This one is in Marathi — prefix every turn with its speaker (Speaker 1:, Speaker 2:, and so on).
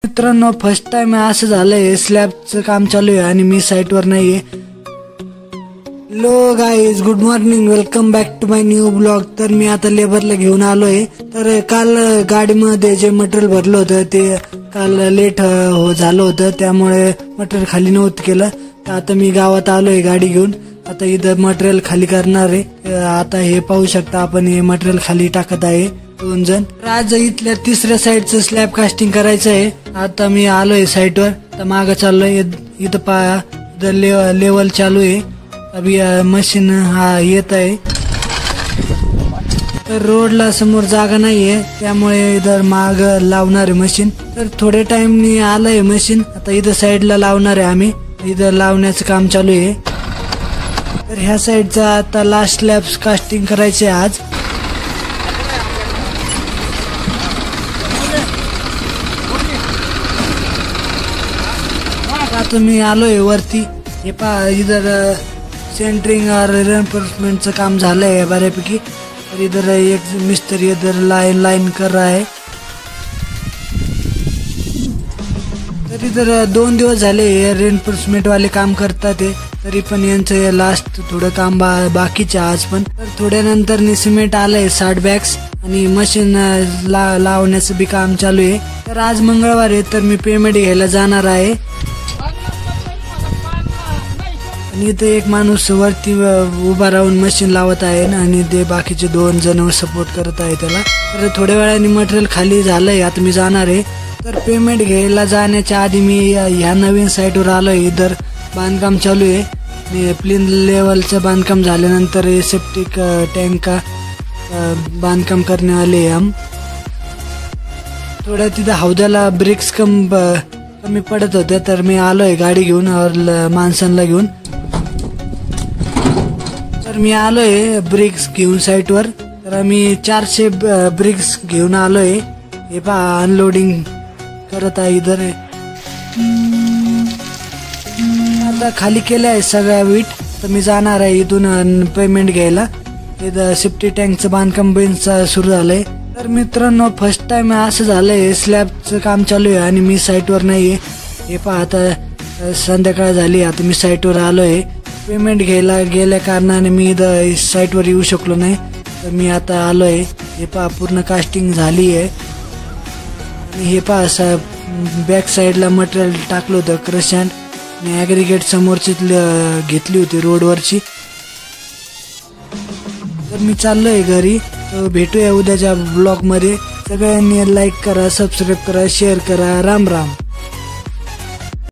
Speaker 1: मित्रांनो, फर्स्ट टाइम असं झालंय, स्लॅबचं काम चालू आहे आणि मी साईटवर नाहीये. Hello guys, good morning, welcome back to my new blog. तर मी आता लेबरला घेऊन आलोय. तर काल गाडीमध्ये जे मटेरियल भरलं होतं ते काल लेट झालं होतं, त्यामुळे मटेरियल खाली नव्हतं केलं. तर आता मी गावात आलोय गाडी घेऊन. आता इथं मटेरियल खाली करणार आहे. आता हे पाहू शकता आपण, हे मटेरियल खाली टाकत आहे 2 जण. आज इथल्या तिसऱ्या साईडचं स्लॅब कास्टिंग करायचं आहे. आता मी आलोय साईटवर, तर मागं चाललोय. इथं पहा, इथं लेवल चालू आहे. अभी मशीन येत आहे. तर रोडला समोर जागा नाहीये, त्यामुळे इधर माग लावणार आहे मशीन. तर थोड्या टाइमनी आलंय मशीन. आता इथं साईडला लावणार आहे आम्ही. इथं लावण्याचं काम चालू आहे. तर ह्या साईडचा आता लास्ट स्लॅब कास्टिंग करायचे आज. आता मी आलोय वरती. हे पहा, इधर सेंटरिंग और रेनफोर्समेंटचं काम झालंय बऱ्यापैकी. तर इधर एक मिस्त्री इधर लाइन कर रहा है. तर इधर 2 दिवस झाले रेनफोर्समेंट वाले काम करतात. तरी पण यांचं लास्ट थोडं काम बाकीचं आज पण. तर थोड्यानंतर सिमेंट आलंय 60 बॅग्स आणि मशीन लावण्याचं बी काम चालू आहे. तर आज मंगळवार आहे, तर मी पेमेंट घ्यायला जाणार आहे. आणि इथे एक माणूस वरती उभा राहून मशीन लावत आहे आणि ते बाकीचे 2 जण सपोर्ट करत आहे त्याला. तर थोड्या वेळाने मटेरियल खाली झालंय. आता मी जाणार आहे. तर पेमेंट घ्यायला जाण्याच्या आधी मी ह्या नवीन साईटवर आलोय. इधर बांधकाम चालू आहे. प्लेन लेवलचं बांधकाम झाल्यानंतर सेप्टिक टँक का बांधकाम करने वाले हम. थोड्या तिथं हौदाला ब्रिक्स कमी पडत होत्या, तर मी आलोय गाडी घेऊन और माणसांना घेऊन. तर मी आलोय ब्रिक्स घेऊन साईटवर. तर आम्ही 400 ब्रिक्स घेऊन आलोय. हे पहा, अनलोडिंग करत आहे इधर. आता खाली केलं आहे सगळ्या वीट. तर मी जाणार आहे इथून पेमेंट घ्यायला. इथं सेफ्टी टँकचं बांधकाम सुरू झालंय. तर मित्रांनो, फर्स्ट टाइम असं झालंय, स्लॅबचं काम चालू आहे आणि मी साईटवर नाहीये. हे पहा, आता संध्याकाळ झाली. आता मी साईटवर आलोय. पेमेंट घ्यायला गेल्या कारणाने मी इथं साईटवर येऊ शकलो नाही. तर मी आता आलोय. हे पहा, पूर्ण कास्टिंग झाली आहे. आणि हे पहा, बॅक साईडला मटेरियल टाकलं होतं क्रशँड आणि ॲग्रिगेट समोरची घेतली होती रोडवरची. तर मी चाललोय घरी. तर भेटूया उद्याच्या ब्लॉगमध्ये. सगळ्यांनी लाईक करा, सबस्क्राईब करा, शेअर करा. राम राम.